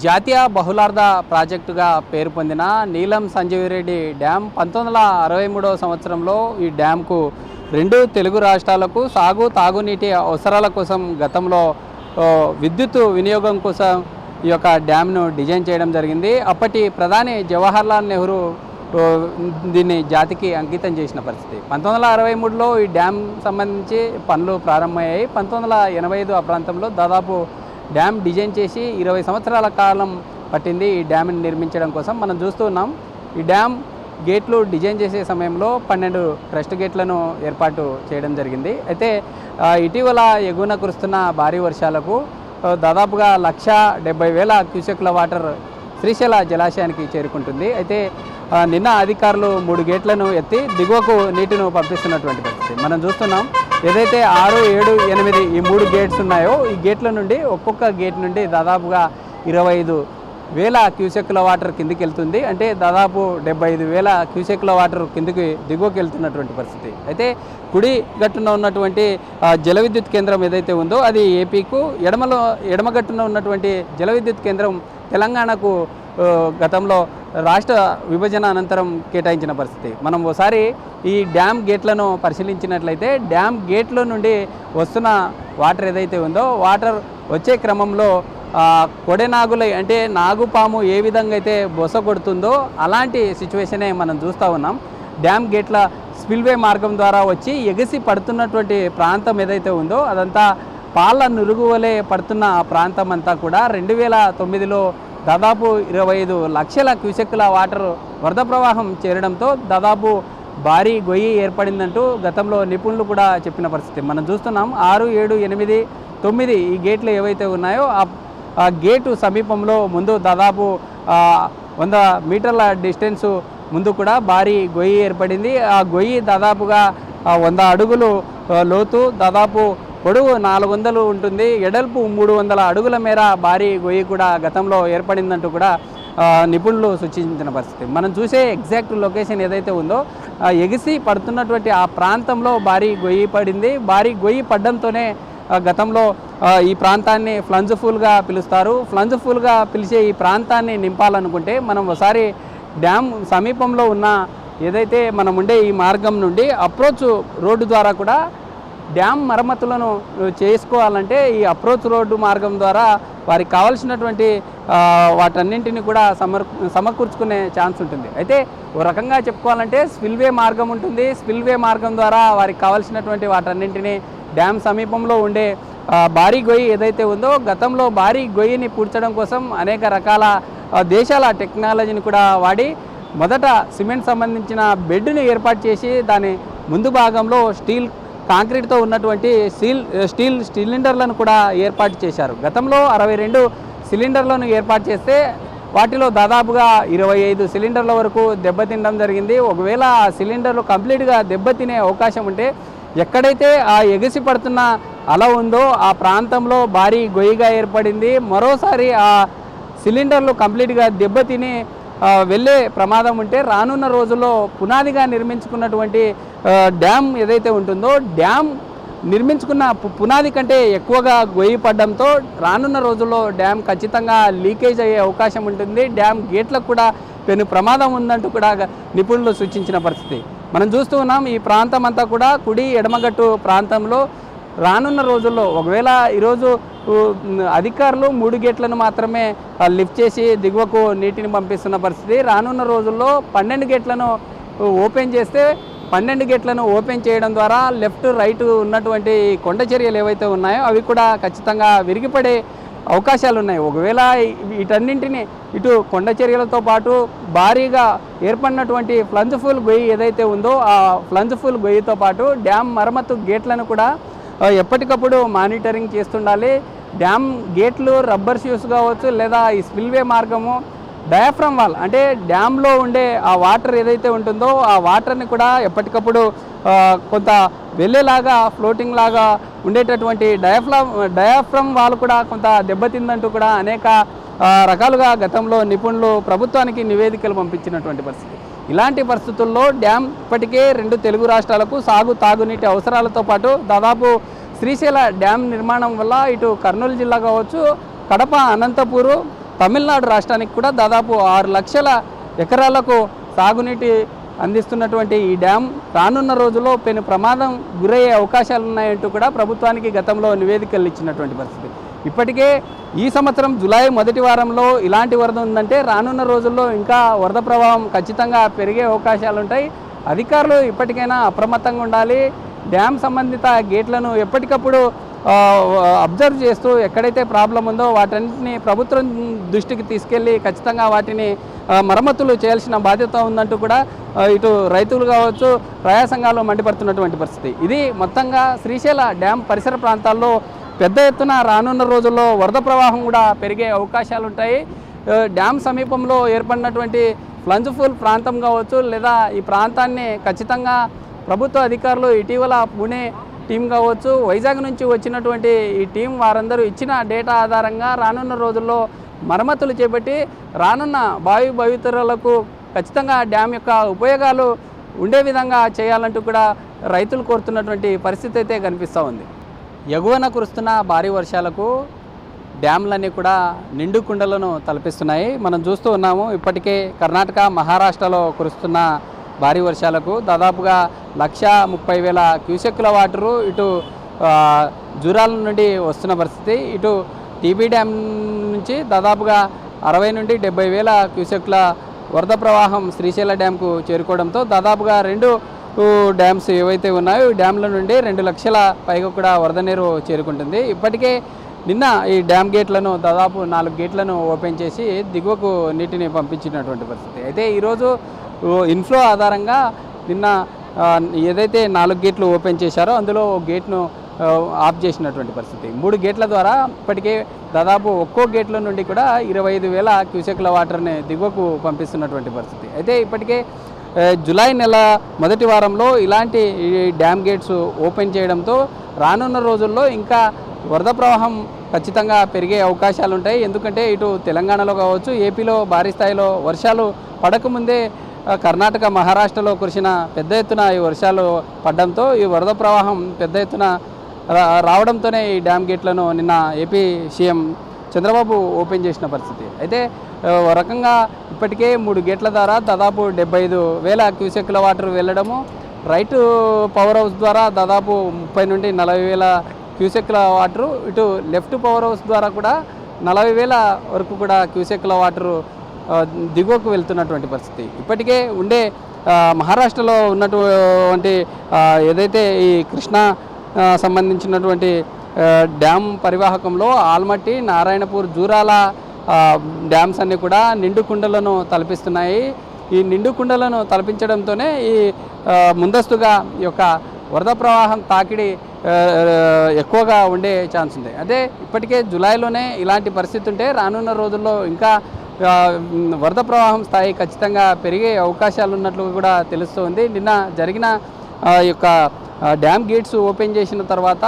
జాతీయ బహుళార్థ ప్రాజెక్టుగా పేరు పొందిన నీలం సంజీవిరెడ్డి డ్యామ్ 1963వ సంవత్సరంలో ఈ డ్యామ్కు రెండు తెలుగు రాష్ట్రాలకు తాగునీటి అవసరాల కోసం గతంలో విద్యుత్ వినియోగం కోసం ఈ యొక్క డ్యామ్ను డిజైన్ చేయడం జరిగింది. అప్పటి ప్రధాని జవహర్లాల్ నెహ్రూ దీన్ని జాతికి అంకితం చేసిన పరిస్థితి. 1963లో ఈ డ్యామ్ సంబంధించి పనులు ప్రారంభమయ్యాయి. 1985 ఆ ప్రాంతంలో దాదాపు డ్యామ్ డిజైన్ చేసి 20 సంవత్సరాల కాలం పట్టింది ఈ డ్యామ్ని నిర్మించడం కోసం. మనం చూస్తూ ఉన్నాం ఈ డ్యామ్ గేట్లు డిజైన్ చేసే సమయంలో 12 క్రస్ట్ గేట్లను ఏర్పాటు చేయడం జరిగింది. అయితే ఇటీవల ఎగువన కురుస్తున్న భారీ వర్షాలకు దాదాపుగా 1,70,000 క్యూసెక్ల వాటర్ శ్రీశైల జలాశయానికి చేరుకుంటుంది. అయితే నిన్న అధికారులు 3 గేట్లను ఎత్తి దిగువకు నీటిని పంపిస్తున్నటువంటి పరిస్థితి మనం చూస్తున్నాం. ఏదైతే 6, 7, 8 ఈ 3 గేట్స్ ఉన్నాయో ఈ గేట్ల నుండి ఒక్కొక్క గేట్ నుండి దాదాపుగా 25,000 క్యూసెక్ల వాటర్ కిందికి వెళ్తుంది. అంటే దాదాపు 75,000 క్యూసెక్ల వాటర్ కిందికి దిగువకి వెళ్తున్నటువంటి పరిస్థితి. అయితే కుడి గట్టున ఉన్నటువంటి జల విద్యుత్ కేంద్రం ఏదైతే ఉందో అది ఏపీకు, ఎడమగట్టున ఉన్నటువంటి జల విద్యుత్ కేంద్రం తెలంగాణకు గతంలో రాష్ట్ర విభజన అనంతరం కేటాయించిన పరిస్థితి. మనం ఒకసారి ఈ డ్యామ్ గేట్లను పరిశీలించినట్లయితే డ్యామ్ గేట్ల నుండి వస్తున్న వాటర్ ఏదైతే ఉందో వాటర్ వచ్చే క్రమంలో కొడెనాగులై అంటే నాగుపాము ఏ విధంగా అయితే బొస కొడుతుందో అలాంటి సిచ్యువేషనే మనం చూస్తూ ఉన్నాం. డ్యామ్ గేట్ల స్పిల్వే మార్గం ద్వారా వచ్చి ఎగసి పడుతున్నటువంటి ప్రాంతం ఏదైతే ఉందో అదంతా పాల నురుగువలే పడుతున్న ఆ ప్రాంతం అంతా కూడా 2009లో దాదాపు 25 లక్షల క్యూసెక్ల వాటర్ వరద ప్రవాహం చేరడంతో దాదాపు భారీ గొయ్యి ఏర్పడిందంటూ గతంలో నిపుణులు కూడా చెప్పిన పరిస్థితి మనం చూస్తున్నాం. 6, 7, 8, 9 ఈ గేట్లు ఏవైతే ఉన్నాయో ఆ గేటు సమీపంలో ముందు దాదాపు 100 మీటర్ల డిస్టెన్స్ ముందు కూడా భారీ గొయ్యి ఏర్పడింది. ఆ గొయ్యి దాదాపుగా 100 అడుగులు లోతు, దాదాపు పొడవు 400 ఉంటుంది, ఎడల్పు 300 అడుగుల మేర భారీ గొయ్యి కూడా గతంలో ఏర్పడిందంటూ కూడా నిపుణులు సూచించిన పరిస్థితి. మనం చూసే ఎగ్జాక్ట్ లొకేషన్ ఏదైతే ఉందో ఎగిసి పడుతున్నటువంటి ఆ ప్రాంతంలో భారీ గొయ్యి పడింది. భారీ గొయ్యి పడడంతోనే గతంలో ఈ ప్రాంతాన్ని ఫ్లంజ్ఫుల్గా పిలుస్తారు. ఫ్లంజ్ఫుల్గా పిలిచే ఈ ప్రాంతాన్ని నింపాలనుకుంటే మనం ఒకసారి డ్యామ్ సమీపంలో ఉన్న ఏదైతే మనం ఉండే ఈ మార్గం నుండి అప్రోచ్ రోడ్డు ద్వారా కూడా డ్యామ్ మరమ్మతులను చేసుకోవాలంటే ఈ అప్రోచ్ రోడ్డు మార్గం ద్వారా వారికి కావాల్సినటువంటి వాటన్నింటినీ కూడా సమకూర్చుకునే ఛాన్స్ ఉంటుంది. అయితే ఓ రకంగా చెప్పుకోవాలంటే స్పిల్వే మార్గం ఉంటుంది. స్పిల్వే మార్గం ద్వారా వారికి కావాల్సినటువంటి వాటన్నింటినీ డ్యామ్ సమీపంలో ఉండే భారీ గొయ్యి ఏదైతే ఉందో గతంలో భారీ గొయ్యిని పూడ్చడం కోసం అనేక రకాల దేశాల టెక్నాలజీని కూడా వాడి మొదట సిమెంట్ సంబంధించిన బెడ్ని ఏర్పాటు చేసి దాని ముందు భాగంలో కాంక్రీట్తో ఉన్నటువంటి స్టీల్ సిలిండర్లను కూడా ఏర్పాటు చేశారు. గతంలో 62 సిలిండర్లను ఏర్పాటు చేస్తే వాటిలో దాదాపుగా 25 సిలిండర్ల వరకు దెబ్బతినడం జరిగింది. ఒకవేళ ఆ సిలిండర్లు కంప్లీట్గా దెబ్బతినే అవకాశం ఉంటే ఎక్కడైతే ఆ ఎగసి పడుతున్న అల ఉందో ఆ ప్రాంతంలో భారీ గొయ్యిగా ఏర్పడింది. మరోసారి ఆ సిలిండర్లు కంప్లీట్గా దెబ్బతిని వెళ్ళే ప్రమాదం ఉంటే రానున్న రోజుల్లో పునాదిగా నిర్మించుకున్నటువంటి డ్యామ్ ఏదైతే ఉంటుందో డ్యామ్ నిర్మించుకున్న పునాది కంటే ఎక్కువగా గొయ్యి పడడంతో రానున్న రోజుల్లో డ్యామ్ ఖచ్చితంగా లీకేజ్ అయ్యే అవకాశం ఉంటుంది. డ్యామ్ గేట్లకు కూడా పెను ప్రమాదం ఉందంటూ కూడా నిపుణులు సూచించిన పరిస్థితి మనం చూస్తూ ఉన్నాం. ఈ ప్రాంతం అంతా కూడా కుడి ఎడమగట్టు ప్రాంతంలో రానున్న రోజుల్లో ఒకవేళ ఈరోజు అధికారులు 3 గేట్లను మాత్రమే లిఫ్ట్ చేసి దిగువకు నీటిని పంపిస్తున్న పరిస్థితి. రానున్న రోజుల్లో 12 గేట్లను ఓపెన్ చేస్తే 12 గేట్లను ఓపెన్ చేయడం ద్వారా లెఫ్ట్ రైట్ ఉన్నటువంటి కొండ చర్యలు ఏవైతే ఉన్నాయో అవి కూడా ఖచ్చితంగా విరిగిపడే అవకాశాలు ఉన్నాయి. ఒకవేళ వీటన్నింటినీ ఇటు కొండ చర్యలతో పాటు భారీగా ఏర్పడినటువంటి ఫ్లంజ్ఫుల్ గొయ్యి ఏదైతే ఉందో ఆ ఫ్లంజ్ఫుల్ గొయ్యితో పాటు డ్యామ్ మరమ్మతు గేట్లను కూడా ఎప్పటికప్పుడు మానిటరింగ్ చేస్తుండాలి. డ్యామ్ గేట్లు రబ్బర్ షూస్ కావచ్చు లేదా ఈ స్పిల్వే మార్గము డయాఫ్రమ్ వాల్ అంటే డ్యామ్లో ఉండే ఆ వాటర్ ఏదైతే ఉంటుందో ఆ వాటర్ని కూడా ఎప్పటికప్పుడు కొంత వెళ్ళేలాగా ఫ్లోటింగ్ లాగా ఉండేటటువంటి డయాఫ్రమ్ వాల్ కూడా కొంత దెబ్బతిందంటూ కూడా అనేక రకాలుగా గతంలో నిపుణులు ప్రభుత్వానికి నివేదికలు పంపించినటువంటి పరిస్థితి. ఇలాంటి పరిస్థితుల్లో డ్యామ్ ఇప్పటికే 2 తెలుగు రాష్ట్రాలకు తాగునీటి అవసరాలతో పాటు దాదాపు శ్రీశైల డ్యామ్ నిర్మాణం వల్ల ఇటు కర్నూలు జిల్లా కావచ్చు, కడప, అనంతపూరు, తమిళనాడు రాష్ట్రానికి కూడా దాదాపు 6 లక్షల ఎకరాలకు సాగునీటి అందిస్తున్నటువంటి ఈ డ్యామ్ రానున్న రోజుల్లో పెను ప్రమాదం గురయ్యే అవకాశాలు ఉన్నాయంటూ కూడా ప్రభుత్వానికి గతంలో నివేదికలు ఇచ్చినటువంటి పరిస్థితి. ఇప్పటికే ఈ సంవత్సరం జూలై మొదటి వారంలో ఇలాంటి వరద ఉందంటే రానున్న రోజుల్లో ఇంకా వరద ప్రవాహం ఖచ్చితంగా పెరిగే అవకాశాలు ఉంటాయి. అధికారులు ఇప్పటికైనా అప్రమత్తంగా ఉండాలి. డ్యామ్ సంబంధిత గేట్లను ఎప్పటికప్పుడు అబ్జర్వ్ చేస్తూ ఎక్కడైతే ప్రాబ్లం ఉందో వాటన్నిటిని ప్రభుత్వం దృష్టికి తీసుకెళ్ళి ఖచ్చితంగా వాటిని మరమ్మతులు చేయాల్సిన బాధ్యత ఉందంటూ కూడా ఇటు రైతులు కావచ్చు, ప్రజా సంఘాలు మండిపడుతున్నటువంటి పరిస్థితి. ఇది మొత్తంగా శ్రీశైల డ్యామ్ పరిసర ప్రాంతాల్లో పెద్ద ఎత్తున రానున్న రోజుల్లో వరద ప్రవాహం కూడా పెరిగే అవకాశాలు ఉంటాయి. డ్యామ్ సమీపంలో ఏర్పడినటువంటి ఫ్లంజ్ఫుల్ ప్రాంతం కావచ్చు, లేదా ఈ ప్రాంతాన్ని ఖచ్చితంగా ప్రభుత్వ అధికారులు ఇటీవల పుణే టీం కావచ్చు, వైజాగ్ నుంచి వచ్చినటువంటి ఈ టీం వారందరూ ఇచ్చిన డేటా ఆధారంగా రానున్న రోజుల్లో మరమ్మతులు చేపట్టి రానున్న భవితరాలకు ఖచ్చితంగా డ్యామ్ యొక్క ఉపయోగాలు ఉండే విధంగా చేయాలంటూ కూడా రైతులు కోరుతున్నటువంటి పరిస్థితి అయితే కనిపిస్తూ ఉంది. ఎగువన కురుస్తున్న భారీ వర్షాలకు డ్యామ్లన్నీ కూడా నిండు కుండలను తలపిస్తున్నాయి. మనం చూస్తూ ఉన్నాము. ఇప్పటికే కర్ణాటక, మహారాష్ట్రలో కురుస్తున్న భారీ వర్షాలకు దాదాపుగా 1,30,000 క్యూసెక్కుల వాటరు ఇటు జూరాల నుండి వస్తున్న పరిస్థితి. ఇటు టీబీ డ్యామ్ నుంచి దాదాపుగా 60 నుండి 70,000 క్యూసెక్కుల వరద ప్రవాహం శ్రీశైల డ్యామ్కు చేరుకోవడంతో దాదాపుగా 2 డ్యామ్స్ ఏవైతే ఉన్నాయో ఈ డ్యామ్ల నుండి 2 లక్షల పైగా కూడా వరద నీరు చేరుకుంటుంది. ఇప్పటికే నిన్న ఈ డ్యామ్ గేట్లను దాదాపు 4 గేట్లను ఓపెన్ చేసి దిగువకు నీటిని పంపించినటువంటి పరిస్థితి. అయితే ఈరోజు ఇన్ఫ్లో ఆధారంగా నిన్న ఏదైతే 4 గేట్లు ఓపెన్ చేశారో అందులో గేట్ను ఆఫ్ చేసినటువంటి పరిస్థితి. 3 గేట్ల ద్వారా ఇప్పటికే దాదాపు ఒక్కో గేట్ల నుండి కూడా 25,000 క్యూసెక్ల వాటర్ని దిగువకు పంపిస్తున్నటువంటి పరిస్థితి. అయితే ఇప్పటికే జూలై నెల మొదటి వారంలో ఇలాంటి డ్యామ్ గేట్స్ ఓపెన్ చేయడంతో రానున్న రోజుల్లో ఇంకా వరద ప్రవాహం ఖచ్చితంగా పెరిగే అవకాశాలు ఉంటాయి. ఎందుకంటే ఇటు తెలంగాణలో కావచ్చు, ఏపీలో భారీ స్థాయిలో వర్షాలు పడకముందే కర్ణాటక, మహారాష్ట్రలో కురిసిన పెద్ద ఎత్తున ఈ వర్షాలు పడడంతో ఈ వరద ప్రవాహం పెద్ద ఎత్తున రావడంతోనే ఈ డ్యామ్ గేట్లను నిన్న ఏపీ సీఎం చంద్రబాబు ఓపెన్ చేసిన పరిస్థితి. అయితే ఒక రకంగా ఇప్పటికే 3 గేట్ల ద్వారా దాదాపు 75,000 క్యూసెక్కుల వాటర్ వెళ్ళడము, రైట్ పవర్ హౌస్ ద్వారా దాదాపు 30 నుండి 40,000 క్యూసెక్కుల వాటరు, ఇటు లెఫ్ట్ పవర్ హౌస్ ద్వారా కూడా 40,000 వరకు కూడా క్యూసెక్కుల వాటరు దిగువకు వెళ్తున్నటువంటి పరిస్థితి. ఇప్పటికే ఉండే మహారాష్ట్రలో ఉన్నటువంటి ఏదైతే ఈ కృష్ణా సంబంధించినటువంటి డ్యామ్ పరివాహకంలో ఆల్మట్టి, నారాయణపూర్, జూరాల డ్యామ్స్ అన్నీ కూడా నిండు కుండలను తలపిస్తున్నాయి. ఈ నిండు కుండలను తలపించడంతోనే ఈ ముందస్తుగా ఈ యొక్క వరద ప్రవాహం తాకిడి ఎక్కువగా ఉండే ఛాన్స్ ఉంది. అదే ఇప్పటికే జూలైలోనే ఇలాంటి పరిస్థితి ఉంటే రానున్న రోజుల్లో ఇంకా వరద ప్రవాహం స్థాయి ఖచ్చితంగా పెరిగే అవకాశాలు ఉన్నట్లు కూడా తెలుస్తుంది. నిన్న జరిగిన యొక్క డ్యామ్ గేట్స్ ఓపెన్ చేసిన తర్వాత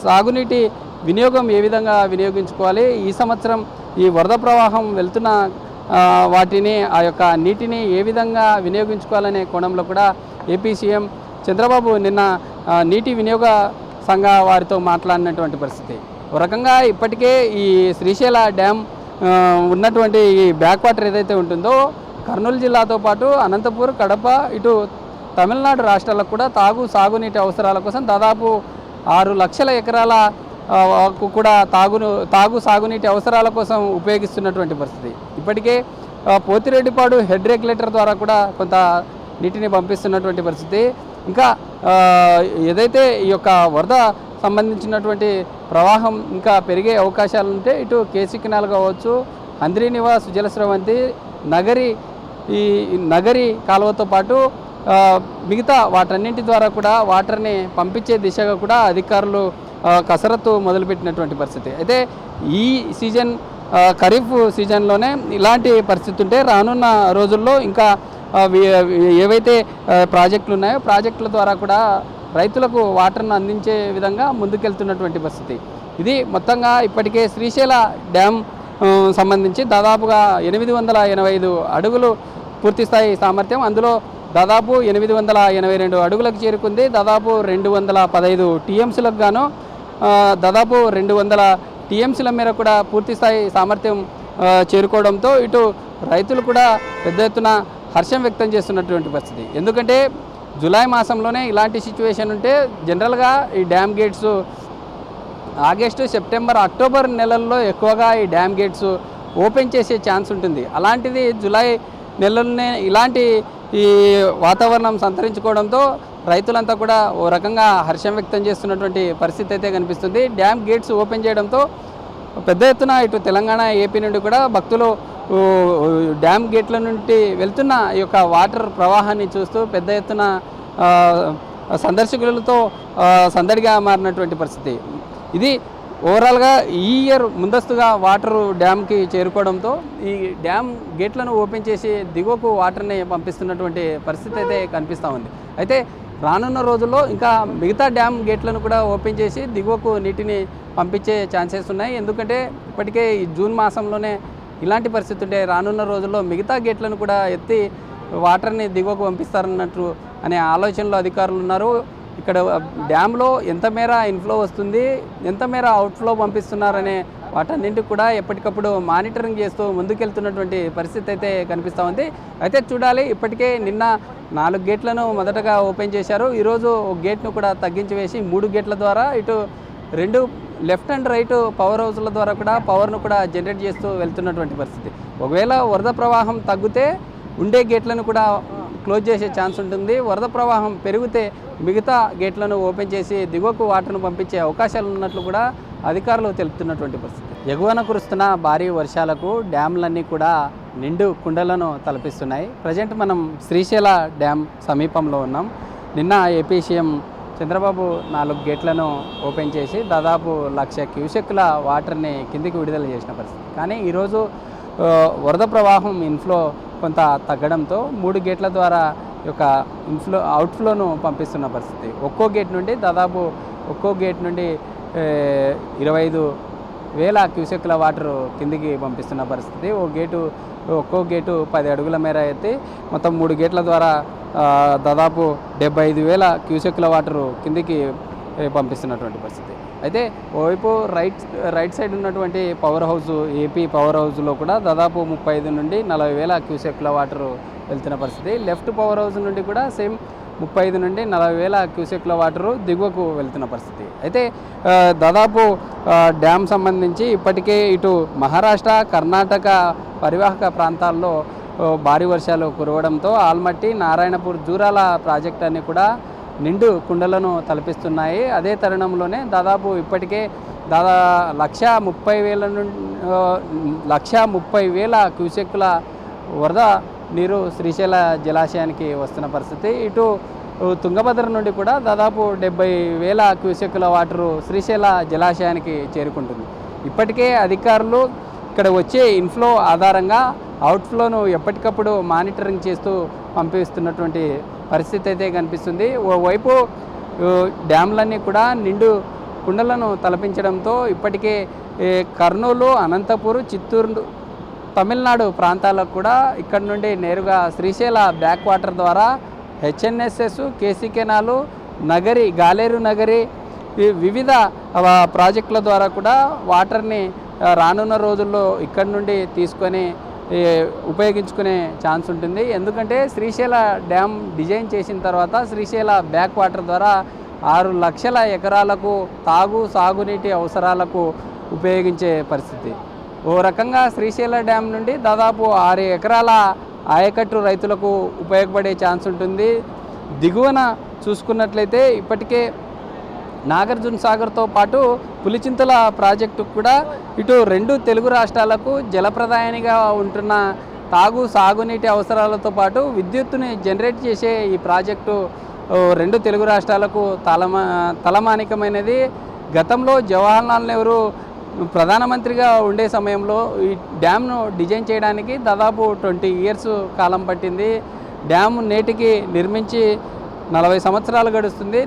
సాగునీటి వినియోగం ఏ విధంగా వినియోగించుకోవాలి, ఈ సంవత్సరం ఈ వరద ప్రవాహం వెళ్తున్న వాటిని ఆ యొక్క నీటిని ఏ విధంగా వినియోగించుకోవాలనే కోణంలో కూడా ఏపీ సీఎం చంద్రబాబు నిన్న నీటి వినియోగ సంఘ వారితో మాట్లాడినటువంటి పరిస్థితి. ఒక రకంగా ఇప్పటికే ఈ శ్రీశైల డ్యామ్ ఉన్నటువంటి ఈ బ్యాక్ వాటర్ ఏదైతే ఉంటుందో కర్నూలు జిల్లాతో పాటు అనంతపూర్, కడప, ఇటు తమిళనాడు రాష్ట్రాలకు కూడా సాగునీటి అవసరాల కోసం దాదాపు 6 లక్షల ఎకరాల కూడా సాగునీటి అవసరాల కోసం ఉపయోగిస్తున్నటువంటి పరిస్థితి. ఇప్పటికే పోతిరెడ్డిపాడు హెడ్ రెగ్యులేటర్ ద్వారా కూడా కొంత నీటిని పంపిస్తున్నటువంటి పరిస్థితి. ఇంకా ఏదైతే ఈ యొక్క వరద సంబంధించినటువంటి ప్రవాహం ఇంకా పెరిగే అవకాశాలు ఉంటే ఇటు కేసీ కెనాల్ కావచ్చు, హంద్రీనివాస్, సుజలస్రవంతి, నగరి కాలువతో పాటు మిగతా వాటన్నింటి ద్వారా కూడా వాటర్ని పంపించే దిశగా కూడా అధికారులు కసరత్తు మొదలుపెట్టినటువంటి పరిస్థితి. అయితే ఈ సీజన్ ఖరీఫ్ సీజన్లోనే ఇలాంటి పరిస్థితి ఉంటే రానున్న రోజుల్లో ఇంకా ఏవైతే ప్రాజెక్టులు ఉన్నాయో ప్రాజెక్టుల ద్వారా కూడా రైతులకు వాటర్ను అందించే విధంగా ముందుకెళ్తున్నటువంటి పరిస్థితి. ఇది మొత్తంగా ఇప్పటికే శ్రీశైల డ్యామ్ సంబంధించి దాదాపుగా 885 అడుగులు పూర్తిస్థాయి సామర్థ్యం, అందులో దాదాపు 882 అడుగులకు చేరుకుంది. దాదాపు 215 టీఎంసీలకు గాను దాదాపు 200 టీఎంసీల మేర కూడా పూర్తిస్థాయి సామర్థ్యం చేరుకోవడంతో ఇటు రైతులు కూడా పెద్ద ఎత్తున హర్షం వ్యక్తం చేస్తున్నటువంటి పరిస్థితి. ఎందుకంటే జూలై మాసంలోనే ఇలాంటి సిచ్యువేషన్ ఉంటే జనరల్గా ఈ dam gates August, September, October నెలల్లో ఎక్కువగా ఈ డ్యామ్ గేట్స్ ఓపెన్ చేసే ఛాన్స్ ఉంటుంది. అలాంటిది జూలై నెలలోనే ఇలాంటి ఈ వాతావరణం సంతరించుకోవడంతో రైతులంతా కూడా ఓ రకంగా హర్షం వ్యక్తం చేస్తున్నటువంటి పరిస్థితి అయితే కనిపిస్తుంది. డ్యామ్ గేట్స్ ఓపెన్ చేయడంతో పెద్ద ఎత్తున ఇటు తెలంగాణ, ఏపీ నుండి కూడా భక్తులు డ్యామ్ గేట్ల నుండి వెళ్తున్న ఈ యొక్క వాటర్ ప్రవాహాన్ని చూస్తూ పెద్ద ఎత్తున సందర్శకులతో సందడిగా మారినటువంటి పరిస్థితి. ఇది ఓవరాల్గా ఈ ఇయర్ ముందస్తుగా వాటర్ డ్యామ్కి చేరుకోవడంతో ఈ డ్యామ్ గేట్లను ఓపెన్ చేసి దిగువకు వాటర్ని పంపిస్తున్నటువంటి పరిస్థితి అయితే కనిపిస్తూ ఉంది. అయితే రానున్న రోజుల్లో ఇంకా మిగతా డ్యామ్ గేట్లను కూడా ఓపెన్ చేసి దిగువకు నీటిని పంపించే ఛాన్సెస్ ఉన్నాయి. ఎందుకంటే ఇప్పటికే ఈ జూన్ మాసంలోనే ఇలాంటి పరిస్థితి ఉంటే రానున్న రోజుల్లో మిగతా గేట్లను కూడా ఎత్తి వాటర్ని దిగువకు పంపిస్తారన్నట్టు అనే ఆలోచనలో అధికారులు ఉన్నారు. ఇక్కడ డ్యామ్లో ఎంత మేర ఇన్ఫ్లో వస్తుంది, ఎంత మేర అవుట్ఫ్లో పంపిస్తున్నారనే వాటన్నింటికి కూడా ఎప్పటికప్పుడు మానిటరింగ్ చేస్తూ ముందుకెళ్తున్నటువంటి పరిస్థితి అయితే కనిపిస్తూ ఉంది. అయితే చూడాలి, ఇప్పటికే నిన్న 4 గేట్లను మొదటగా ఓపెన్ చేశారు. ఈరోజు ఒక గేట్ను కూడా తగ్గించి వేసి 3 గేట్ల ద్వారా ఇటు 2 లెఫ్ట్ అండ్ రైట్ పవర్ హౌస్ల ద్వారా కూడా పవర్ను కూడా జనరేట్ చేస్తూ వెళ్తున్నటువంటి పరిస్థితి. ఒకవేళ వరద ప్రవాహం తగ్గితే ఉండే గేట్లను కూడా క్లోజ్ చేసే ఛాన్స్ ఉంటుంది. వరద ప్రవాహం పెరిగితే మిగతా గేట్లను ఓపెన్ చేసి దిగువకు వాటర్ను పంపించే అవకాశాలు ఉన్నట్లు కూడా అధికారులు తెలుపుతున్నటువంటి పరిస్థితి. ఎగువన కురుస్తున్న భారీ వర్షాలకు డ్యామ్లన్నీ కూడా నిండు కుండలను తలపిస్తున్నాయి. ప్రజెంట్ మనం శ్రీశైల డ్యామ్ సమీపంలో ఉన్నాం. నిన్న ఏపీ సీఎం చంద్రబాబు 4 గేట్లను ఓపెన్ చేసి దాదాపు 1,00,000 క్యూసెక్కుల వాటర్ని కిందికి విడుదల చేసిన పరిస్థితి. కానీ ఈరోజు వరద ప్రవాహం ఇన్ఫ్లో కొంత తగ్గడంతో 3 గేట్ల ద్వారా యొక్క అవుట్ఫ్లోను పంపిస్తున్న పరిస్థితి. ఒక్కో గేట్ నుండి 25,000 క్యూసెక్కుల వాటర్ కిందికి పంపిస్తున్న పరిస్థితి. ఒక్కో గేటు 10 అడుగుల మేర ఎత్తి మొత్తం 3 గేట్ల ద్వారా దాదాపు 75,000 క్యూసెక్కుల వాటరు కిందికి పంపిస్తున్నటువంటి పరిస్థితి. అయితే ఓవైపు రైట్ సైడ్ ఉన్నటువంటి పవర్ హౌస్, ఏపీ పవర్ హౌస్లో కూడా దాదాపు 35 నుండి 40,000 క్యూసెక్కుల వాటరు వెళ్తున్న పరిస్థితి. లెఫ్ట్ పవర్ హౌస్ నుండి కూడా సేమ్ 35 నుండి 40,000 క్యూసెక్కుల వాటరు దిగువకు వెళ్తున్న పరిస్థితి. అయితే దాదాపు డ్యామ్ సంబంధించి ఇప్పటికే ఇటు మహారాష్ట్ర, కర్ణాటక పరివాహక ప్రాంతాల్లో భారీ వర్షాలు కురవడంతో ఆల్మట్టి, నారాయణపూర్, జూరాల ప్రాజెక్ట్ అన్నీ కూడా నిండు కుండలను తలపిస్తున్నాయి. అదే తరుణంలోనే దాదాపు ఇప్పటికే 1,30,000 క్యూసెక్కుల వరద నీరు శ్రీశైల జలాశయానికి వస్తున్న పరిస్థితి. ఇటు తుంగభద్ర నుండి కూడా దాదాపు 70,000 క్యూసెక్కుల వాటరు శ్రీశైల జలాశయానికి చేరుకుంటుంది. ఇప్పటికే అధికారులు ఇక్కడ వచ్చే ఇన్ఫ్లో ఆధారంగా అవుట్ఫ్లోను ఎప్పటికప్పుడు మానిటరింగ్ చేస్తూ పంపిస్తున్నటువంటి పరిస్థితి అయితే కనిపిస్తుంది. ఓవైపు డ్యామ్లన్నీ కూడా నిండు కుండలను తలపించడంతో ఇప్పటికే కర్నూలు, అనంతపూర్, చిత్తూరు, తమిళనాడు ప్రాంతాలకు కూడా ఇక్కడ నుండి నేరుగా శ్రీశైల బ్యాక్ వాటర్ ద్వారా HNSS, KC canal, Nagari, Galeru Nagari, వివిధ ప్రాజెక్టుల ద్వారా కూడా వాటర్ని రానున్న రోజుల్లో ఇక్కడ నుండి తీసుకొని ఉపయోగించుకునే ఛాన్స్ ఉంటుంది. ఎందుకంటే శ్రీశైల డ్యామ్ డిజైన్ చేసిన తర్వాత శ్రీశైల బ్యాక్ వాటర్ ద్వారా 6 లక్షల ఎకరాలకు సాగునీటి అవసరాలకు ఉపయోగించే పరిస్థితి. ఓ రకంగా శ్రీశైల డ్యామ్ నుండి దాదాపు 6 ఎకరాల ఆయకట్టు రైతులకు ఉపయోగపడే ఛాన్స్ ఉంటుంది. దిగువన చూసుకున్నట్లయితే ఇప్పటికే నాగార్జున సాగర్తో పాటు పులిచింతల ప్రాజెక్టు కూడా ఇటు 2 తెలుగు రాష్ట్రాలకు జలప్రదాయానిగా ఉంటున్న సాగునీటి అవసరాలతో పాటు విద్యుత్తుని జనరేట్ చేసే ఈ ప్రాజెక్టు 2 తెలుగు రాష్ట్రాలకు తలమానికమైనది. గతంలో జవహర్లాల్ నెహ్రూ ప్రధానమంత్రిగా ఉండే సమయంలో ఈ డ్యామ్ను డిజైన్ చేయడానికి దాదాపు 20 ఇయర్స్ కాలం పట్టింది. డ్యామ్ నేటికి నిర్మించి 40 సంవత్సరాలు గడుస్తుంది.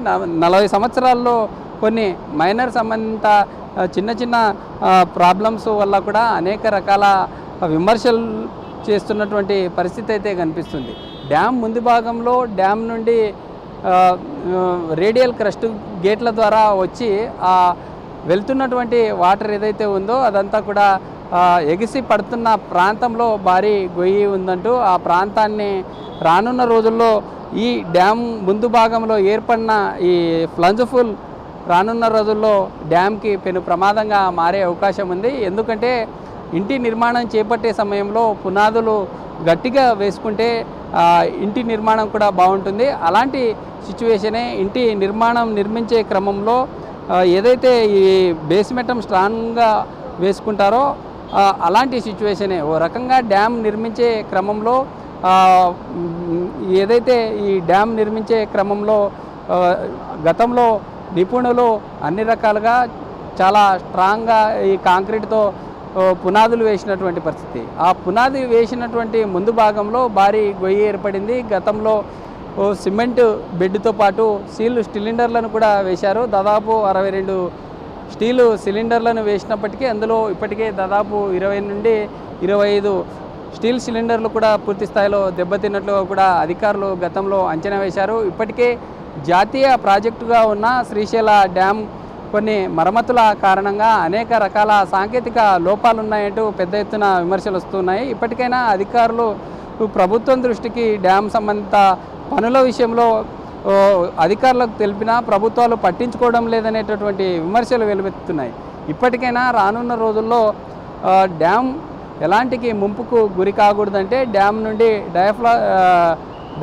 40 సంవత్సరాల్లో కొన్ని మైనర్ సంబంధిత చిన్న ప్రాబ్లమ్స్ వల్ల కూడా అనేక రకాల విమర్శలు చేస్తున్నటువంటి పరిస్థితి అయితే కనిపిస్తుంది. డ్యామ్ ముందు భాగంలో డ్యామ్ నుండి రేడియల్ క్రస్ట్ గేట్ల ద్వారా వచ్చి వెళ్తున్నటువంటి వాటర్ ఏదైతే ఉందో అదంతా కూడా ఎగిసి పడుతున్న ప్రాంతంలో భారీ గొయ్యి ఉందంటూ ఆ ప్రాంతాన్ని రానున్న రోజుల్లో ఈ డ్యామ్ ముందు భాగంలో ఏర్పడిన ఈ ఫ్లంజ్ఫుల్ రానున్న రోజుల్లో డ్యామ్కి పెను ప్రమాదంగా మారే అవకాశం ఉంది. ఎందుకంటే ఇంటి నిర్మాణం చేపట్టే సమయంలో పునాదులు గట్టిగా వేసుకుంటే ఇంటి నిర్మాణం కూడా బాగుంటుంది. అలాంటి సిచ్యువేషనే ఇంటి నిర్మించే క్రమంలో ఏదైతే ఈ బేస్మెంటం స్ట్రాంగ్గా వేసుకుంటారో అలాంటి సిచ్యువేషనే ఓ రకంగా డ్యామ్ నిర్మించే క్రమంలో ఏదైతే ఈ డ్యామ్ నిర్మించే క్రమంలో గతంలో నిపుణులు అన్ని రకాలుగా చాలా స్ట్రాంగ్గా ఈ కాంక్రీట్తో పునాదులు వేసినటువంటి పరిస్థితి. ఆ పునాది వేసినటువంటి ముందు భాగంలో భారీ గొయ్యి ఏర్పడింది. గతంలో సిమెంట్ బెడ్తో పాటు స్టీల్ సిలిండర్లను కూడా వేశారు. దాదాపు 62 స్టీలు సిలిండర్లను వేసినప్పటికీ అందులో ఇప్పటికే దాదాపు 20 నుండి 25 స్టీల్ సిలిండర్లు కూడా పూర్తి స్థాయిలో దెబ్బతిన్నట్లు కూడా అధికారులు గతంలో అంచనా వేశారు. ఇప్పటికే జాతీయ ప్రాజెక్టుగా ఉన్న శ్రీశైల డ్యామ్ కొన్ని మరమ్మతుల కారణంగా అనేక రకాల సాంకేతిక లోపాలు ఉన్నాయంటూ పెద్ద ఎత్తున విమర్శలు వస్తున్నాయి. ఇప్పటికైనా అధికారులు ప్రభుత్వం దృష్టికి డ్యామ్ సంబంధిత పనుల విషయంలో అధికారులకు తెలిపినా ప్రభుత్వాలు పట్టించుకోవడం లేదనేటటువంటి విమర్శలు వెలువెత్తుతున్నాయి. ఇప్పటికైనా రానున్న రోజుల్లో డ్యామ్ ఎలాంటికి ముంపుకు గురి కాకూడదంటే డ్యామ్ నుండి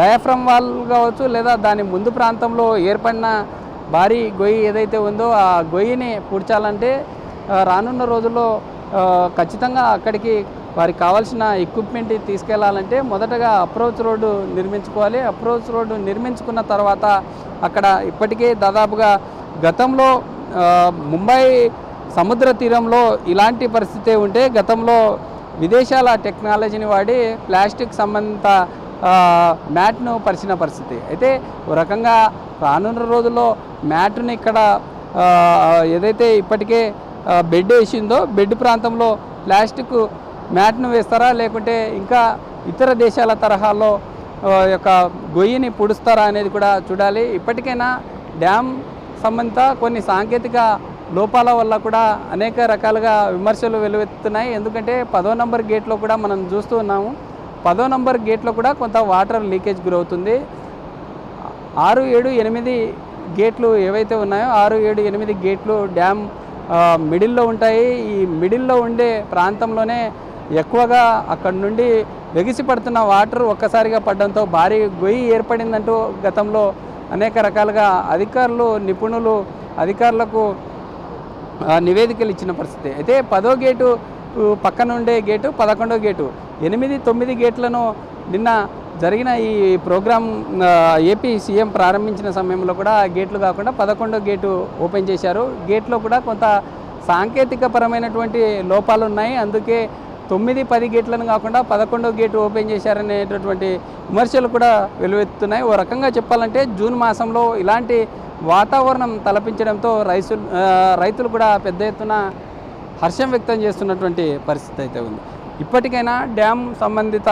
డయాఫ్రమ్ వాల్ కావచ్చు లేదా దాని ముందు ప్రాంతంలో ఏర్పడిన భారీ గొయ్యి ఏదైతే ఉందో ఆ గొయ్యిని పూడ్చాలంటే రానున్న రోజుల్లో ఖచ్చితంగా అక్కడికి వారికి కావాల్సిన ఎక్విప్మెంట్ తీసుకెళ్లాలంటే మొదటగా అప్రోచ్ రోడ్డు నిర్మించుకోవాలి. అప్రోచ్ రోడ్డు నిర్మించుకున్న తర్వాత అక్కడ ఇప్పటికే దాదాపుగా గతంలో ముంబై సముద్ర తీరంలో ఇలాంటి పరిస్థితి ఉంటే గతంలో విదేశాల టెక్నాలజీని వాడి ప్లాస్టిక్ సంబంధిత మ్యాట్ను పరిచిన పరిస్థితి. అయితే ఓ రకంగా రానున్న రోజుల్లో మ్యాట్ని ఇక్కడ ఏదైతే ఇప్పటికే బెడ్ వేసిందో బెడ్ ప్రాంతంలో ప్లాస్టిక్ మ్యాట్ను వేస్తారా లేకుంటే ఇంకా ఇతర దేశాల తరహాలో యొక్క గొయ్యిని పొడుస్తారా అనేది కూడా చూడాలి. ఇప్పటికైనా డ్యామ్ సంబంధిత కొన్ని సాంకేతిక లోపాల వల్ల కూడా అనేక రకాలుగా విమర్శలు వెలువెత్తుతున్నాయి. ఎందుకంటే 10వ నంబర్ గేట్లో కూడా మనం చూస్తూ ఉన్నాము. 10వ నంబర్ గేట్లో కూడా కొంత వాటర్ లీకేజ్ గురవుతుంది. 6, 7, 8 గేట్లు ఏవైతే ఉన్నాయో 6, 7, 8 గేట్లు డ్యామ్ మిడిల్లో ఉంటాయి. ఈ మిడిల్లో ఉండే ప్రాంతంలోనే ఎక్కువగా అక్కడి నుండి వెగిసి పడుతున్న వాటర్ ఒక్కసారిగా పడడంతో భారీ గొయ్యి ఏర్పడిందంటూ గతంలో అనేక రకాలుగా అధికారులు నిపుణులు అధికారులకు నివేదికలు ఇచ్చిన పరిస్థితి. అయితే 10వ గేటు పక్కన ఉండే గేటు 11వ గేటు 8, 9 గేట్లను నిన్న జరిగిన ఈ ప్రోగ్రాం ఏపీ సీఎం ప్రారంభించిన సమయంలో కూడా గేట్లు కాకుండా 11వ గేటు ఓపెన్ చేశారు. గేట్లో కూడా కొంత సాంకేతిక పరమైనటువంటి లోపాలు ఉన్నాయి. అందుకే 9, 10 గేట్లను కాకుండా 11వ గేటు ఓపెన్ చేశారనేటటువంటి విమర్శలు కూడా వెలువెత్తుతున్నాయి. ఓ రకంగా చెప్పాలంటే జూన్ మాసంలో ఇలాంటి వాతావరణం తలపించడంతో రైతులు కూడా పెద్ద ఎత్తున హర్షం వ్యక్తం చేస్తున్నటువంటి పరిస్థితి అయితే ఉంది. ఇప్పటికైనా డ్యామ్ సంబంధిత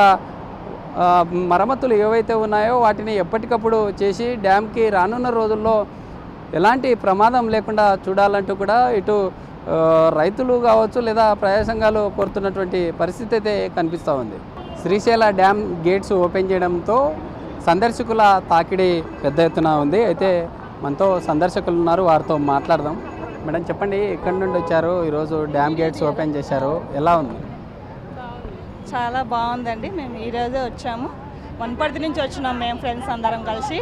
మరమ్మతులు ఏవైతే ఉన్నాయో వాటిని ఎప్పటికప్పుడు చేసి డ్యామ్కి రానున్న రోజుల్లో ఎలాంటి ప్రమాదం లేకుండా చూడాలంటూ కూడా ఇటు రైతులు కావచ్చు లేదా ప్రజా సంఘాలు కోరుతున్నటువంటి పరిస్థితి అయితే కనిపిస్తూ ఉంది. శ్రీశైల డ్యామ్ గేట్స్ ఓపెన్ చేయడంతో సందర్శకుల తాకిడి పెద్ద ఎత్తున ఉంది. అయితే మనతో సందర్శకులు ఉన్నారు, వారితో మాట్లాడదాం. మేడం చెప్పండి, ఎక్కడి నుండి వచ్చారు? ఈరోజు డ్యామ్ గేట్స్ ఓపెన్ చేశారు, ఎలా ఉంది? చాలా బాగుందండి. మేము ఈరోజే వచ్చాము, వనపర్తి నుంచి వచ్చినాం మేము ఫ్రెండ్స్ అందరం కలిసి.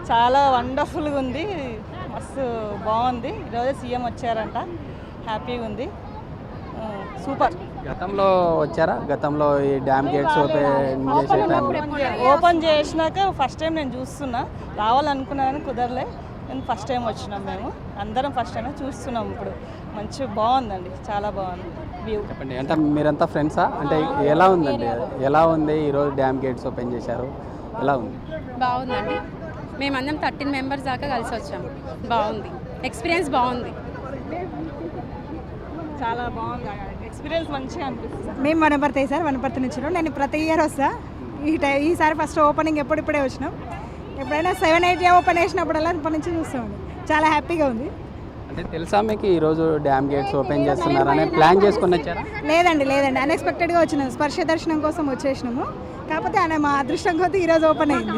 చాలా వండర్ఫుల్గా ఉంది, మస్తు బాగుంది. ఈరోజే సీఎం వచ్చారంట, హ్యాపీగా ఉంది, సూపర్. గతంలో వచ్చారా? గతంలో ఈ డ్యామ్ గేట్స్ ఓపెన్ చేసినాక ఫస్ట్ టైం నేను చూస్తున్నా, రావాలనుకున్నా కానీ కుదరలే. నేను ఫస్ట్ టైం వచ్చినాం, మేము అందరం ఫస్ట్ టైం చూస్తున్నాం. ఇప్పుడు మంచి బాగుందండి, చాలా బాగుంది వ్యూ. చెప్పండి, అంటే మీరంతా ఫ్రెండ్సా? అంటే ఎలా ఉందండి, ఎలా ఉంది ఈరోజు డ్యామ్ గేట్స్ ఓపెన్ చేశారు, ఎలా ఉంది? బాగుందండి, మేమందరం 13 మెంబర్స్ దాకా కలిసి వచ్చాము. బాగుంది, ఎక్స్పీరియన్స్ బాగుంది, చాలా బాగుంది ఎక్స్పీరియన్స్, మంచిగా అనిపిస్తుంది. మేము వనపర్తి నుంచి. నేను ప్రతి ఇయర్ వస్తా, ఈసారి ఫస్ట్ ఓపెనింగ్ ఎప్పుడిప్పుడే వచ్చినాం. ఎప్పుడైనా 7, 8 ఓపెన్ చేసినప్పుడల్లా ఇప్పటి నుంచి చూస్తామండి. చాలా హ్యాపీగా ఉంది. అంటే తెలుసా మీకు ఈరోజు డ్యామ్ గేట్స్ ఓపెన్ చేస్తున్నారని ప్లాన్ చేసుకుని వచ్చారా? లేదండి అన్ఎక్స్పెక్టెడ్గా వచ్చినాం, స్పర్శ దర్శనం కోసం వచ్చేసినాము. కాకపోతే ఆయన మా అదృష్టం కొద్దీ ఈరోజు ఓపెన్ అయింది.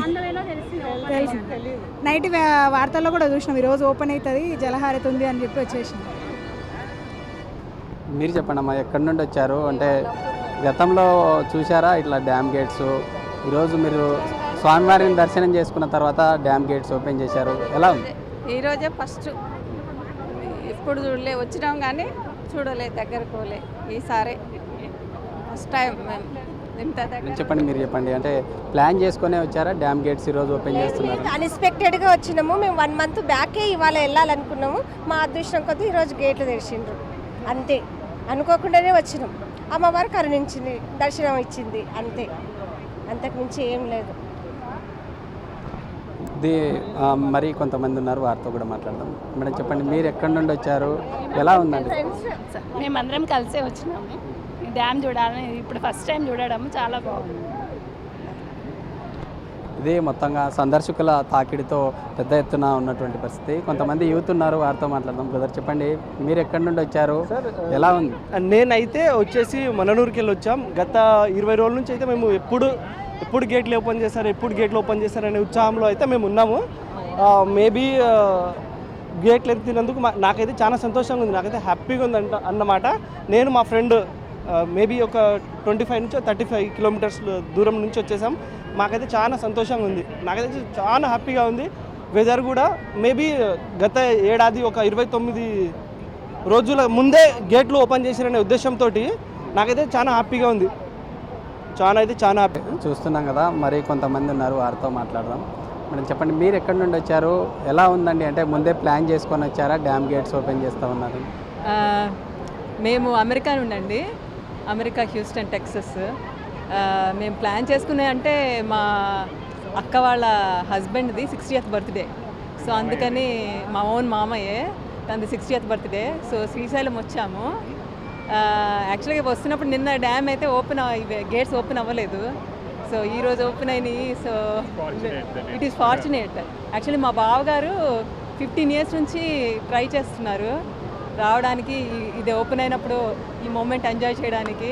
తెలుసు, నైట్ వార్తల్లో కూడా చూసినాం ఈరోజు ఓపెన్ అవుతుంది, జలహారతి ఉంది అని చెప్పి వచ్చేసినాం. మీరు చెప్పండి అమ్మా, ఎక్కడి నుండి వచ్చారు? అంటే గతంలో చూసారా ఇట్లా డ్యామ్ గేట్స్? ఈరోజు మీరు స్వామివారిని దర్శనం చేసుకున్న తర్వాత డ్యామ్ గేట్స్ ఓపెన్ చేశారు, ఎలా ఉంది? ఈరోజే ఫస్ట్, ఇప్పుడు చూడలే, వచ్చినాం కానీ చూడలే, దగ్గరకు పోలే. ఈసారి ఫస్ట్ టైం మేము ఇంత దగ్గర. చెప్పండి, మీరు చెప్పండి. అంటే ప్లాన్ చేసుకునే వచ్చారా డ్యామ్ గేట్స్ ఈరోజు ఓపెన్ చేస్తున్నారు? అన్ఎక్స్పెక్టెడ్గా వచ్చినాము. మేము 1 month బ్యాకే ఇవాళ వెళ్ళాలనుకున్నాము. మా అదృష్టం కొద్దీ ఈరోజు గేట్లు తెరిచిండ్రు, అంతే. అనుకోకుండానే వచ్చినాం. అమ్మవారు కరుణించింది, దర్శనం ఇచ్చింది, అంతే. అంతకుమించి ఏం లేదు. ఇది మరి కొంతమంది ఉన్నారు, వారితో కూడా మాట్లాడదాం. మేడం చెప్పండి, మీరు ఎక్కడి నుండి వచ్చారు, ఎలా ఉందండి? మేమందరం కలిసే వచ్చినాము ఈ డ్యామ్ చూడాలని. ఇప్పుడు ఫస్ట్ టైం చూడడం చాలా బాగుంది. ఇది మొత్తంగా సందర్శకుల తాకిడితో పెద్ద ఎత్తున ఉన్నటువంటి పరిస్థితి. కొంతమంది యూత్ ఉన్నారు, వారితో మాట్లాడదాం. బ్రదర్ చెప్పండి, మీరు ఎక్కడి నుండి వచ్చారు, ఎలా ఉంది? నేనైతే వచ్చేసి మననూరుకి వెళ్ళి వచ్చాం. గత 20 రోజుల నుంచి అయితే మేము ఎప్పుడు గేట్లు ఓపెన్ చేస్తారు అనే ఉత్సాహంలో అయితే మేము ఉన్నాము. మేబీ గేట్లు ఎత్తినందుకు నాకైతే చాలా సంతోషంగా ఉంది, నాకైతే హ్యాపీగా ఉంది అన్నమాట. నేను మా ఫ్రెండ్ మేబీ ఒక 25 నుంచి 35 కిలోమీటర్స్ దూరం నుంచి వచ్చేసాం. మాకైతే చాలా సంతోషంగా ఉంది, నాకైతే చాలా హ్యాపీగా ఉంది. వెదర్ కూడా మేబీ గత ఏడాది ఒక 29 రోజుల ముందే గేట్లు ఓపెన్ చేశారనే ఉద్దేశంతో నాకైతే చాలా హ్యాపీగా ఉంది, చాలా హ్యాపీ. చూస్తున్నాం కదా, మరి కొంతమంది ఉన్నారు, వారితో మాట్లాడదాం. మేడం చెప్పండి, మీరు ఎక్కడి నుండి వచ్చారు, ఎలా ఉందండి? అంటే ముందే ప్లాన్ చేసుకొని వచ్చారా డ్యామ్ గేట్స్ ఓపెన్ చేస్తూ ఉన్నారు? మేము అమెరికా నుండి, అమెరికా హ్యూస్టన్ టెక్సస్. మేము ప్లాన్ చేసుకునే అంటే మా అక్క వాళ్ళ హస్బెండ్ది 60th బర్త్డే. సో అందుకని మా ఓన్ మామయ్యే, తనది 60th బర్త్డే. సో శ్రీశైలం వచ్చాము. యాక్చువల్గా వస్తున్నప్పుడు నిన్న డ్యామ్ అయితే గేట్స్ ఓపెన్ అవ్వలేదు. సో ఈరోజు ఓపెన్ అయినాయి. So it is fortunate. Actually మా బావగారు 15 years నుంచి ట్రై చేస్తున్నారు రావడానికి. ఇది ఓపెన్ అయినప్పుడు ఈ మూమెంట్ ఎంజాయ్ చేయడానికి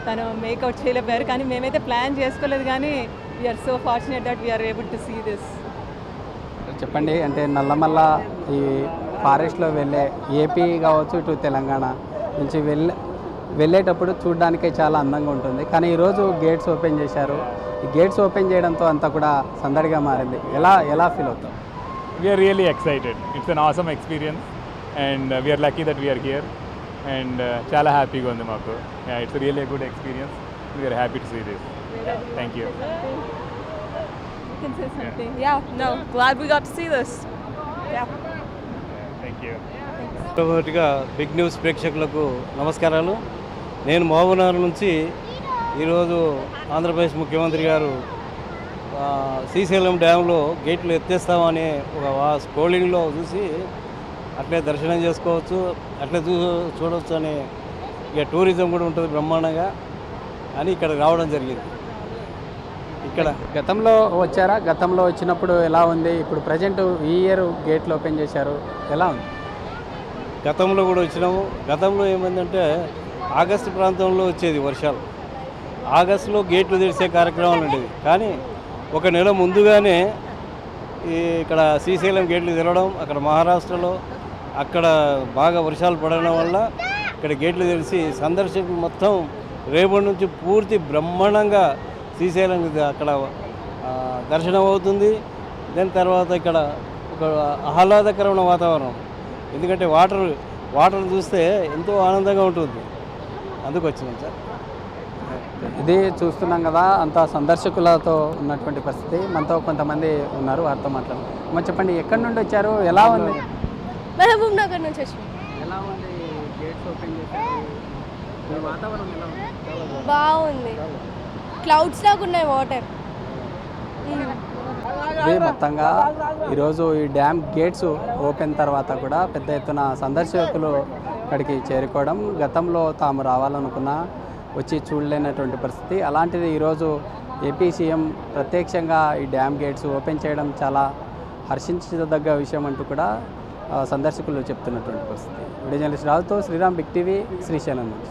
తను మేకౌట్ చేయలేకపోయారు. కానీ మేమైతే ప్లాన్ చేసుకోలేదు, కానీ we are so fortunate that we are able to see this. చెప్పండి, అంటే నల్లమల్ల ఈ ఫారెస్ట్లో వెళ్ళే ఏపీ కావచ్చు, ఇటు తెలంగాణ నుంచి వెళ్ళేటప్పుడు చూడడానికి చాలా అందంగా ఉంటుంది. కానీ ఈరోజు గేట్స్ ఓపెన్ చేశారు. ఈ గేట్స్ ఓపెన్ చేయడంతో అంతా కూడా సందడిగా మారింది. ఎలా ఫీల్ అవుతాం? We are really excited. It's an awesome experience and we are lucky that we are here and చాలా హ్యాపీగా ఉంది మాకు. It's really good experience. We are happy to see this. Thank you. Glad we got to see this. Thank you. మొట్టమొదటిగా big news ప్రేక్షకులకు నమస్కారాలు. నేను మహబూబ్నగర్ నుంచి ఈరోజు ఆంధ్రప్రదేశ్ ముఖ్యమంత్రి గారు శ్రీశైలం డ్యాంలో గేట్లు ఎత్తేస్తామని ఒక స్క్రోలింగ్లో చూసి అట్లే దర్శనం చేసుకోవచ్చు, అట్లే చూడవచ్చు అని, ఇక టూరిజం కూడా ఉంటుంది బ్రహ్మాండంగా అని ఇక్కడ రావడం జరిగింది. ఇక్కడ గతంలో వచ్చారా? గతంలో వచ్చినప్పుడు ఎలా ఉంది? ఇప్పుడు ప్రజెంట్ ఈ ఇయర్ గేట్లు ఓపెన్ చేశారు, ఎలా ఉంది? గతంలో కూడా వచ్చినాము. గతంలో ఏమైందంటే ఆగస్టు ప్రాంతంలో వచ్చేది వర్షాలు, ఆగస్టులో గేట్లు తెరిచే కార్యక్రమాలు ఉండేది. కానీ ఒక నెల ముందుగానే ఇక్కడ శ్రీశైలం గేట్లు తెరవడం, అక్కడ మహారాష్ట్రలో అక్కడ బాగా వర్షాలు పడడం వల్ల ఇక్కడ గేట్లు తెరిచి సందర్శకులు మొత్తం రేపటి నుంచి పూర్తి బ్రహ్మాండంగా శ్రీశైలం అక్కడ దర్శనం అవుతుంది. దాని తర్వాత ఇక్కడ ఒక ఆహ్లాదకరమైన వాతావరణం, ఎందుకంటే వాటర్ చూస్తే ఎంతో ఆనందంగా ఉంటుంది, అందుకు వచ్చినాం సార్. ఇది చూస్తున్నాం కదా, అంత సందర్శకులతో ఉన్నటువంటి పరిస్థితి. మనతో కొంతమంది ఉన్నారు, వారితో మాట్లాడారు. మరి చెప్పండి, ఎక్కడి నుండి వచ్చారు, ఎలా ఉంది? మహబూబ్ నగర్ నుంచి వచ్చాం. ఎలా ఉంది గేట్స్ ఓపెన్ చేశారు? వాతావరణం ఎలా ఉంది? బాగుంది, క్లౌడ్స్ లాగా ఉన్నాయి వాటర్. ఇది మొత్తంగా ఈరోజు ఈ డ్యామ్ గేట్స్ ఓపెన్ తర్వాత కూడా పెద్ద ఎత్తున సందర్శకులు ఇక్కడికి చేరుకోవడం, గతంలో తాము రావాలనుకున్నా వచ్చి చూడలేనటువంటి పరిస్థితి. అలాంటిది ఈరోజు ఏపీ సీఎం ప్రత్యక్షంగా ఈ డ్యామ్ గేట్స్ ఓపెన్ చేయడం చాలా హర్షించదగ్గ విషయం అంటూ కూడా సందర్శకులు చెప్తున్నటువంటి పరిస్థితి. వీడియో జర్నలిస్ట్ రావుతో శ్రీరామ్, బిగ్ టీవీ, శ్రీశైలం నుంచి.